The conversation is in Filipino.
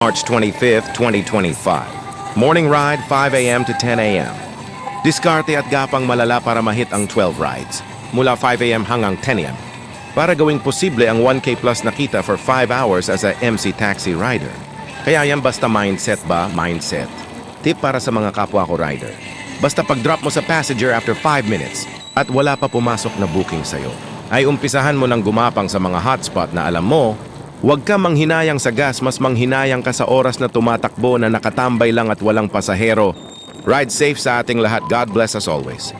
March 25, 2025. Morning ride 5 a.m. to 10 a.m. Diskarte at gapang malala para mahit ang 12 rides mula 5 a.m. hanggang 10 a.m. para gawing posible ang 1K plus na kita for 5 hours as a MC taxi rider. Kaya yan basta mindset ba? Mindset. Tip para sa mga kapwa ko rider. Basta pag-drop mo sa passenger after 5 minutes at wala pa pumasok na booking sa'yo, ay umpisahan mo ng gumapang sa mga hotspot na alam mo, huwag ka manghinayang sa gas, mas manghinayang ka sa oras na tumatakbo na nakatambay lang at walang pasahero. Ride safe sa ating lahat. God bless us always.